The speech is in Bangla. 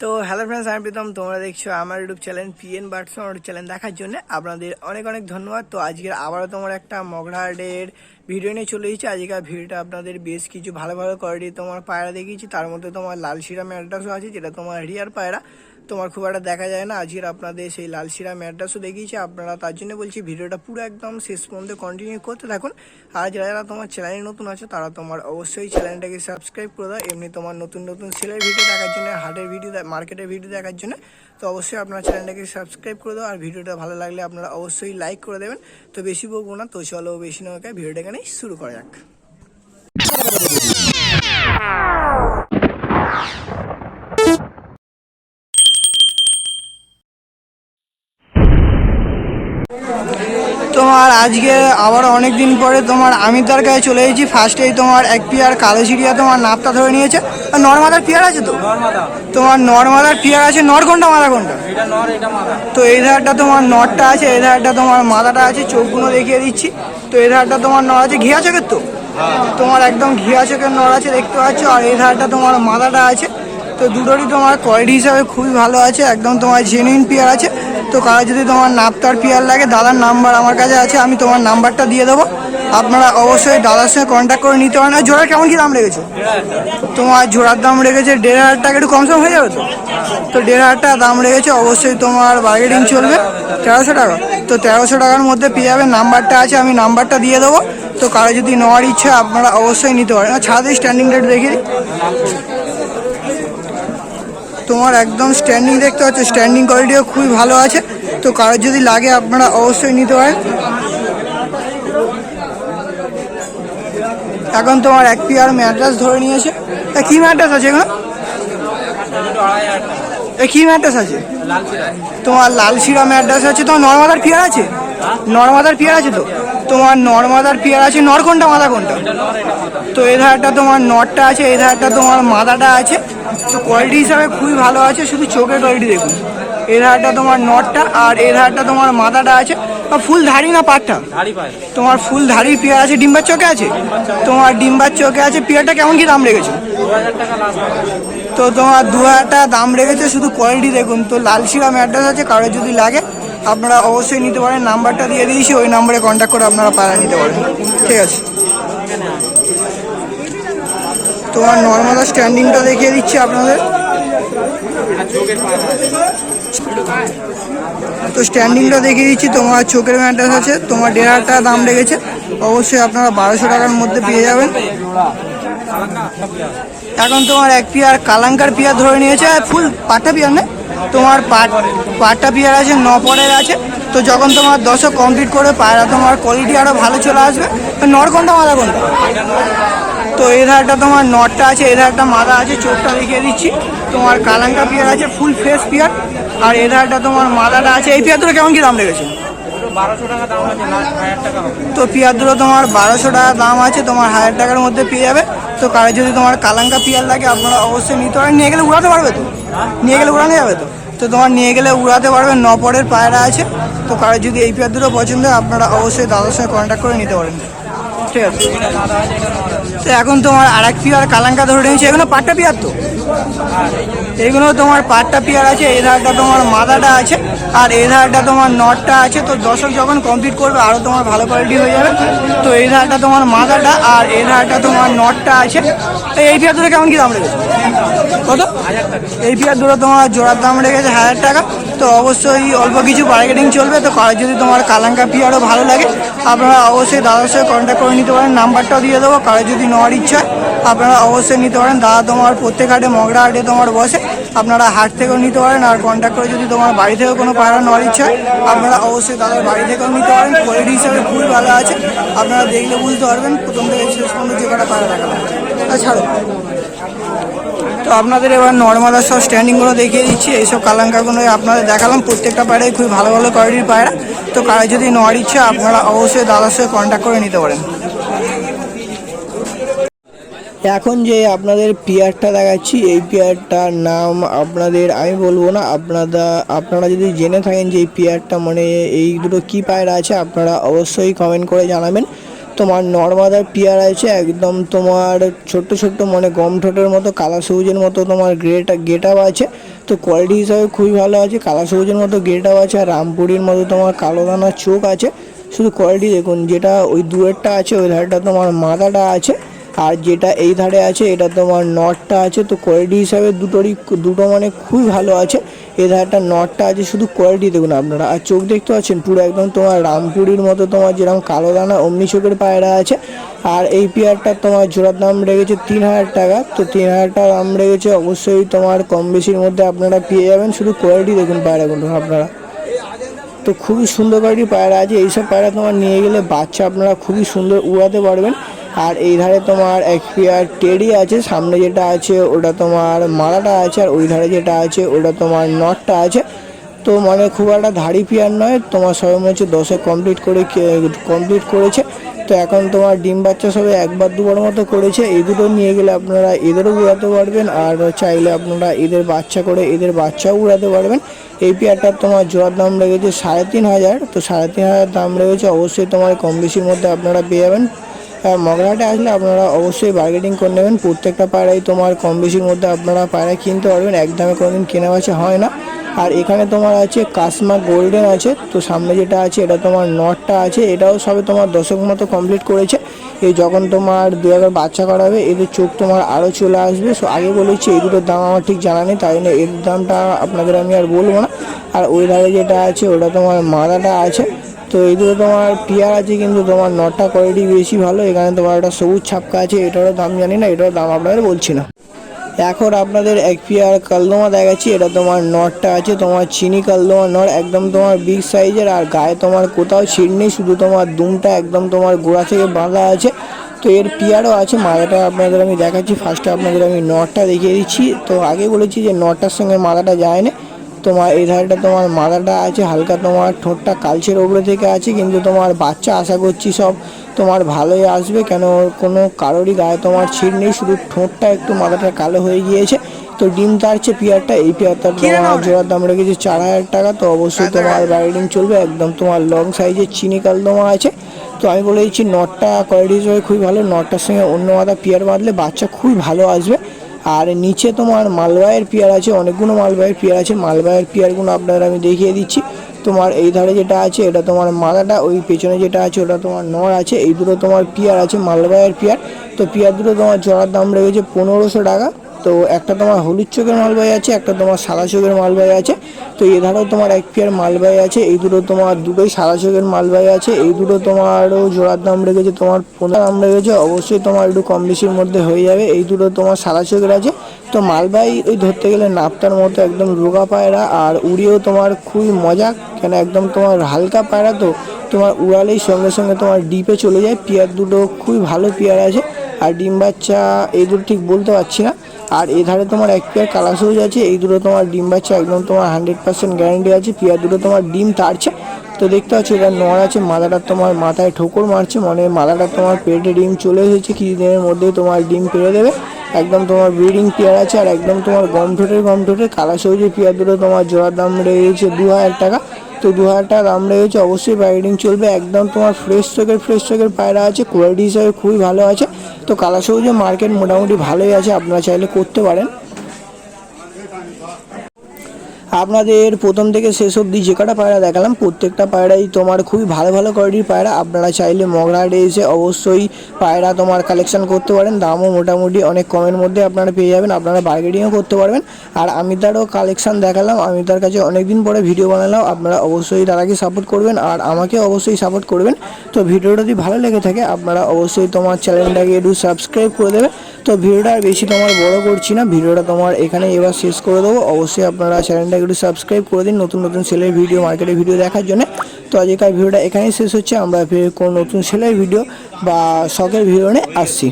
তো হ্যালো ফ্রেন্ডস, আমি প্রীতম। তোমরা দেখছো আমার YouTube channel PN birds channel দেখার জন্য আপনাদের অনেক অনেক ধন্যবাদ। তো আজকের আবারও তোমার একটা মগরাহাটের ভিডিও নিয়ে চলে এসেছি। আজকের ভিডিওটা আপনাদের বেশ কিছু ভালো ভালো কোয়ালিটি তোমার পায়রা দেখিয়েছি। তার মধ্যে তোমার লাল শিরা ম্যাড্রাসও আছে, যেটা তোমার রিয়ার পায়রা, তোমার খুব একটা দেখা যায় না। আজকের আপনাদের সেই লাল শিরা ম্যাড্রাসও দেখিয়েছি। আপনারা তার জন্য বলছি ভিডিওটা পুরো একদম শেষ পর্যন্ত কন্টিনিউ করতে থাকুন। আর যারা যারা তোমার চ্যানেলে নতুন আছে তারা তোমার অবশ্যই চ্যানেলটাকে সাবস্ক্রাইব করে দাও। এমনি তোমার নতুন নতুন সেলের ভিডিও দেখার জন্য, হাটের ভিডিও, মার্কেটের ভিডিও দেখার জন্য তো অবশ্যই আপনার চ্যানেলটাকে সাবস্ক্রাইব করে দাও। আর ভিডিওটা ভালো লাগলে আপনারা অবশ্যই লাইক করে দেবেন। তো বেশি বলবো না, তো চলো বেশি নয় ভিডিওটা এখানে শুরু করা যাক। তোমার আজকে আবার অনেক দিন পরে তোমার আমিতার কাছে চলে এসেছি। ফার্স্টেই তোমার এক পেয়ার কালো চিড়িয়া তোমার নাপটা ধরে নিয়েছে। আর নর্মাদার পেয়ার আছে, তো তোমার নর্মাদার পেয়ার আছে। নর কোনটা মাদা কোনটা? তো এই ধারটা তোমার নরটা আছে, এই ধারটা তোমার মাদাটা আছে। চোখগুলো দেখিয়ে দিচ্ছি। তো এই ধারটা তোমার নর আছে, ঘিয়া চোখের, তো তোমার একদম ঘিয়া চোখের নর আছে, দেখতে পাচ্ছ। আর এই ধারটা তোমার মাদাটা আছে। তো দুটোরই তোমার কোয়ালিটি হিসাবে খুবই ভালো আছে, একদম তোমার জেনুইন পেয়ার আছে। তো কারো যদি তোমার নাপতার পেয়ার লাগে, দাদার নাম্বার আমার কাছে আছে, আমি তোমার নাম্বারটা দিয়ে দেবো। আপনারা অবশ্যই দাদার সঙ্গে কন্ট্যাক্ট করে নিতে পারেন। আর জোড়া কেমন কী দাম রেখেছো? তোমার জোড়ার দাম রেখেছে 1,500 টাকা, একটু কমসম হয়ে যাবে তো? তো 1,500 টাকা দাম রেখেছে, অবশ্যই তোমার বার্গেনিং চলবে। 1300 টাকা, তো 1300 টাকার মধ্যে পেয়ে যাবেন। নাম্বারটা আছে, আমি নাম্বারটা দিয়ে দেবো। তো কারো যদি নেওয়ার ইচ্ছা আপনারা অবশ্যই নিতে পারেন। আর ছাড়া স্ট্যান্ডিং রেট দেখিয়ে দিই। তোমার একদম স্ট্যান্ডিং দেখতে পাচ্ছ, স্ট্যান্ডিং কোয়ালিটিও খুবই ভালো আছে। তো কারোর যদি লাগে আপনারা অবশ্যই নিতে পারেন। এখন তোমার এক পেয়ার ম্যাট্রাস ধরে নিয়েছে। কি ম্যাট্রাস আছে এখানে? কি ম্যাট্রাস আছে? তোমার লাল শিরা ম্যাট্রাস আছে। তোমার নর্মাদার পেয়ার আছে? নর্মাদার পেয়ার আছে, তো তোমার নর্মাদার পেয়ার আছে। নর কোনটা মাদা কোনটা? তো এই ধারটা তোমার নরটা আছে, এই ধারটা তোমার মাদাটা আছে। তো কোয়ালিটি হিসাবে খুবই ভালো আছে, শুধু চোখের কোয়ালিটি দেখুন। এই ধারটা তোমার নরটা, আর এই ধারটা তোমার মাদাটা আছে। ফুল ধারি না পাটটা? তোমার ফুল ধারি পেয়ার আছে। ডিম্বার চোখে আছে? তোমার ডিম্বার চোখে আছে। পেয়ারটা কেমন কি দাম রেখেছো? তো তোমার 2,000 টাকা দাম রেখেছে, শুধু কোয়ালিটি দেখুন। তো লাল শিরা ম্যাট্রাস আছে, কারো যদি লাগে আপনারা অবশ্যই নিতে পারেন। নাম্বারটা দিয়ে দিয়েছি, ওই নাম্বারে কন্ট্যাক্ট করে আপনারা পায়রা নিতে পারেন। ঠিক আছে, তোমার নর্মাল স্ট্যান্ডিংটা দেখিয়ে দিচ্ছি আপনাদের। তো স্ট্যান্ডিংটা দেখিয়ে দিচ্ছি। তোমার চোখের ম্যাট্রাস আছে, তোমার 1,500 টাকা দাম রেখেছে। অবশ্যই আপনারা 1200 টাকার মধ্যে পেয়ে যাবেন। এখন তোমার এক পেয়ার কালাঙ্কার পেয়ার ধরে নিয়েছে। ফুল পাট্টা পেয়ার না, তোমার পাট্টা পেয়ার আছে, 9 পরের আছে। তো যখন তোমার 10 কমপ্লিট করে পায়রা তোমার কোয়ালিটি আরও ভালো চলে আসবে। তো নর কোনটা মাদা কোনটা? তো এই ধারটা তোমার নটটা আছে, এই ধারটা মাদা আছে। চোখটা দেখিয়ে দিচ্ছি। তোমার কালাঙ্কা পেয়ার আছে, ফুল ফ্রেশ পেয়ার। আর এই ধারটা তোমার মাদাটা আছে। এই পেয়ার দুটো কেমন কি দাম রেখেছে? 1200 টাকা দাম আছে, 1000 টাকা। তো পেয়ার দুটো তোমার 1200 টাকা দাম আছে, তোমার 1000 টাকার মধ্যে পেয়ে যাবে। তো কারো যদি তোমার কালাঙ্কা পেয়ার লাগে আপনারা অবশ্যই নিতে পারেন। নিয়ে গেলে উড়াতে পারবে তো? নিয়ে গেলে উড়ানো যাবে তো? তো তোমার নিয়ে গেলে উড়াতে পারবে। 9 পরের পায়রা আছে। তো কারো যদি এই পেয়ার দুটো পছন্দ হয় আপনারা অবশ্যই দাদার সঙ্গে কন্ট্যাক্ট করে নিতে পারেন। ঠিক আছে, তো এখন তোমার আর এক পেয়ার কালাঙ্কা ধরে নিয়েছে। এগুলো পাট্টা পেয়ার, তো এগুলো তোমার পাট্টা পেয়ার আছে। এই ধারটা তোমার মাদাটা আছে, আর এই ধারটা তোমার নটটা আছে। তো দশক যখন কমপ্লিট করবে আরও তোমার ভালো কোয়ালিটি হয়ে যাবে। তো এই ধারটা তোমার মাদাটা, আর এই ধারটা তোমার নটটা আছে। তো এই পেয়ার দুটো কেমন কি দাম রেখেছে? কত? এই পেয়ার দুটো তোমার জোড়ার দাম রেখেছে 1000 টাকা। তো অবশ্যই অল্প কিছু বার্গেনিং চলবে। তো কারো যদি তোমার কালাঙ্কা পেয়ারও ভালো লাগে আপনারা অবশ্যই দাদার সঙ্গে কন্ট্যাক্ট করে নিতে পারেন। নাম্বারটাও দিয়ে দেবো। কারো যদি নেওয়ার ইচ্ছা আপনারা অবশ্যই নিতে পারেন। দাদা তোমার প্রত্যেক হাটে, মগরা হাটে তোমার বসে। আপনারা হাট থেকেও নিতে পারেন। আর কন্ট্যাক্ট করে যদি তোমার বাড়ি থেকেও কোনো পায়রা নেওয়ার ইচ্ছা আপনারা অবশ্যই দাদার বাড়ি থেকেও নিতে পারেন। কোয়ালিটি হিসাবে খুবই ভালো আছে, আপনারা দেখলে বুঝতে পারবেন। প্রথম থেকে শেষ পর্যন্ত যে কটা পায়রা দেখালাম। ছাড়ো, তো আপনাদের এবার নর্মাদার সব স্ট্যান্ডিংগুলো দেখিয়ে দিচ্ছি। এইসব কালাঙ্কাগুলো আপনাদের দেখালাম। প্রত্যেকটা পায়রাই খুবই ভালো ভালো কোয়ালিটির পায়রা। তো কারো যদি নেওয়ার ইচ্ছা আপনারা অবশ্যই দাদার সঙ্গে কন্ট্যাক্ট করে নিতে পারেন। এখন যে আপনাদের পেয়ারটা দেখাচ্ছি, এই পেয়ারটার নাম আপনাদের আমি বলবো না। আপনারা যদি জেনে থাকেন যে এই পেয়ারটা মানে এই দুটো কী পায়রা আছে আপনারা অবশ্যই কমেন্ট করে জানাবেন। তোমার নর্মাদার পেয়ার আছে, একদম তোমার ছোট্ট ছোট্ট মানে গম ঠোঁটের মতো, কালা সবুজের মতো তোমার গেট আপ আছে। তো কোয়ালিটি হিসাবে খুবই ভালো আছে। কালা সবুজের মতো গেটাও আছে আর রামপুরির মতো তোমার কালো দানার চোখ আছে। শুধু কোয়ালিটি দেখুন, যেটা ওই দুয়েরটা আছে ওই ধারেটা তোমার মাদাটা আছে, আর যেটা এই ধারে আছে এটা তোমার নটটা আছে। তো কোয়ালিটি হিসাবে দুটো মানে খুবই ভালো আছে। এই ধারটা নটটা আছে, শুধু কোয়ালিটি দেখুন আপনারা। আর চোখ দেখতে পাচ্ছেন পুরো একদম তোমার রামপুরির মতো তোমার যেরকম কালো দানা অমনি চোখের পায়রা আছে। আর এই পেয়ারটা তোমার জোড়ার দাম রেখেছে 3000 টাকা। তো 3000 টাকা দাম রেখেছে, অবশ্যই তোমার কম বেশির মধ্যে আপনারা পেয়ে যাবেন। শুধু কোয়ালিটি দেখুন পায়রাগুলো আপনারা। তো খুবই সুন্দর কোয়ালিটির পায়রা আছে। এইসব পায়রা তোমার নিয়ে গেলে বাচ্চা আপনারা খুবই সুন্দর উড়াতে পারবেন। আর এই ধারে তোমার এক পেয়ার টেডি আছে, সামনে যেটা আছে ওটা তোমার মালাটা আছে, আর ওই ধারে যেটা আছে ওটা তোমার নটটা আছে। তো মানে খুব একটা ধাড়ি পেয়ার নয়, তোমার সবাই মনে হচ্ছে 10 কমপ্লিট করেছে। তো এখন তোমার ডিম বাচ্চা সবে একবার দুবার মতো করেছে। এই দুটো নিয়ে গেলে আপনারা এদেরও উড়াতে পারবেন, আর চাইলে আপনারা এদের বাচ্চা করে এদের বাচ্চাও উড়াতে পারবেন। এই পেয়ারটার তোমার জোড়ার দাম লেগেছে 3500। তো 3500 দাম লেগেছে, অবশ্যই তোমার কম বেশির মধ্যে আপনারা পেয়ে যাবেন। মগরাহাটে আসলে আপনারা অবশ্যই বার্গেনিং করে নেবেন। প্রত্যেকটা পায়রাই তোমার কম বেশির মধ্যে আপনারা পায়রা কিনতে পারবেন, একদমে কোনোদিন কেনা বেচা হয় না। আর এখানে তোমার আছে কাসমা গোল্ডেন আছে। তো সামনে যেটা আছে এটা তোমার নটটা আছে, এটাও সবে তোমার 10 মতো কমপ্লিট করেছে। এই যখন তোমার 2 বাচ্চা করাবে এদের চোখ তোমার আরও চলে আসবে। সো আগে বলেছি এই দুটোর দাম আমার ঠিক জানা নেই, তাই জন্য এর দামটা আপনাদের আমি আর বলবো না। আর ওই ধারে যেটা আছে ওটা তোমার মাদাটা আছে। তো এই দুটো তোমার পেয়ার আছে, কিন্তু তোমার নটটা কোয়ালিটি বেশি ভালো। এখানে তোমার একটা সবুজ ছাপকা আছে, এটারও দাম জানি না, এটারও দাম আপনাদের বলছি না। এখন আপনাদের এক পেয়ার কালদমা দেখাচ্ছি। এটা তোমার নটটা আছে তোমার চিনি কালদমা নট, একদম তোমার বিগ সাইজের। আর গায়ে তোমার কোথাও ছিঁড় নেই, শুধু তোমার দুমটা একদম তোমার গোড়া থেকে বাঁধা আছে। তো এর পেয়ারও আছে। মাদাটা আপনাদের আমি দেখাচ্ছি। ফার্স্টে আপনাদের আমি নটটা দেখিয়ে দিচ্ছি। তো আগে বলেছি যে নটটার সঙ্গে মাদাটা যায় না। তোমার এই ধারটা তোমার মাদাটা আছে, হালকা তোমার ঠোঁটটা কালচের ওপরে থেকে আছে, কিন্তু তোমার বাচ্চা আশা করছি সব তোমার ভালোই আসবে। কেন কোনো কারোরই গায়ে তোমার ছিঁড় নেই, শুধু ঠোঁটটা একটু মাথাটা কালো হয়ে গিয়েছে। তো ডিম তারছে পেয়ারটা। এই পেয়ারটার তোমার জোড়ার দাম রেখেছে 4000 টাকা। তো অবশ্যই তোমার বার্গেনিং চলবে। একদম তোমার লং সাইজের চিনি কালদমা আছে। তো আমি বলে দিচ্ছি নটটা কোয়ালিটি হিসেবে খুবই ভালো। নটটার সঙ্গে অন্য মাদা পেয়ার বাঁধলে বাচ্চা খুবই ভালো আসবে। আর নিচে তোমার মালবাইয়ের পেয়ার আছে, অনেকগুলো মালবাইয়ের পেয়ার আছে। মালবাইয়ের পেয়ারগুলো আপনাদের আমি দেখিয়ে দিচ্ছি। তোমার এই ধারে যেটা আছে এটা তোমার মাদাটা, ওই পেছনে যেটা আছে ওটা তোমার নর আছে। এই দুটো তোমার পেয়ার আছে মালবাইয়ের পেয়ার। তো পেয়ার দুটো তোমার জোড়ার দাম রেখেছে 1500 টাকা। তো একটা তোমার হলুদ চোখের মালবাই আছে, একটা তোমার সাদা চোখের মালবাই আছে। তো এধারেও তোমার এক পেয়ার মালবাই আছে। এই দুটো তোমার দুটোই সাদা চোখের মালবাই আছে। এই দুটো তোমারও জোড়ার দাম রেখেছে তোমার 15 দাম রেখেছে। অবশ্যই তোমার একটু কম বেশির মধ্যে হয়ে যাবে। এই দুটো তোমার সাদা চোখের আছে। তো মালবাই ওই ধরতে গেলে নাপতার মতো একদম রোগা পায়রা, আর উড়িয়েও তোমার খুবই মজা। কেন একদম তোমার হালকা পায়রা, তো তোমার উড়ালেই সঙ্গে সঙ্গে তোমার ডিপে চলে যায়। পেয়ার দুটো খুবই ভালো পেয়ার আছে। আর ডিম বাচ্চা এই দুটো ঠিক বলতে পারছি না। আর এধারে তোমার এক পেয়ার কালা সবুজ আছে। এই দুটো তোমার ডিম বাচ্চা একদম তোমার 100% গ্যারান্টি আছে। পেয়ার দুটো তোমার ডিম তাড়ছে। তো দেখতে পাচ্ছি এটা নর আছে। মাদাটা তোমার মাথায় ঠোকর মারছে, মানে মাদাটা তোমার পেটে ডিম চলে এসেছে, কিছুদিনের মধ্যেই তোমার ডিম পেড়ে দেবে। একদম তোমার ব্রিডিং পেয়ার আছে। আর একদম তোমার গম ঠোঁটের কালা সবুজের পেয়ার দুটো তোমার জোড়ার দাম রয়েছে 2000 টাকা। তো 2000 টাকা দাম রয়েছে, অবশ্যই ব্রিডিং চলবে। একদম তোমার ফ্রেশ চোখের পায়রা আছে, কোয়ালিটি হিসাবে খুবই ভালো আছে। তো কালা সবুজের মার্কেট মোটামুটি ভালোই আছে, আপনারা চাইলে করতে পারেন। আপনাদের প্রথম থেকে শেষ অবধি যে কটা পায়রা দেখালাম প্রত্যেকটা পায়রাই তোমার খুবই ভালো ভালো কোয়ালিটির পায়রা। আপনারা চাইলে মগরাহাটে এসে অবশ্যই পায়রা তোমার কালেকশন করতে পারেন। দামও মোটামুটি অনেক কমের মধ্যে আপনারা পেয়ে যাবেন, আপনারা বার্গেনিংও করতে পারবেন। আর আমি তারও কালেকশন দেখালাম, আমি তার কাছে অনেকদিন পরে ভিডিও বানালাম। আপনারা অবশ্যই তারাকে সাপোর্ট করবেন, আর আমাকে অবশ্যই সাপোর্ট করবেন। তো ভিডিওটা যদি ভালো লেগে থাকে আপনারা অবশ্যই তোমার চ্যানেলটাকে একটু সাবস্ক্রাইব করে দেবে। তো ভিডিওটা আর বেশি তোমার বড় করছি না, ভিডিওটা তোমার এখানে এবার শেষ করে দেবো। অবশ্যই আপনারা চ্যানেলটাকে একটু সাবস্ক্রাইব করে দিন নতুন নতুন সেলের ভিডিও, মার্কেটের ভিডিও দেখার জন্য। তো আজকের ভিডিওটা এখানেই শেষ হচ্ছে। আমরা ফের কোনো নতুন সেলের ভিডিও বা শখের ভিডিও নিয়ে আসছি।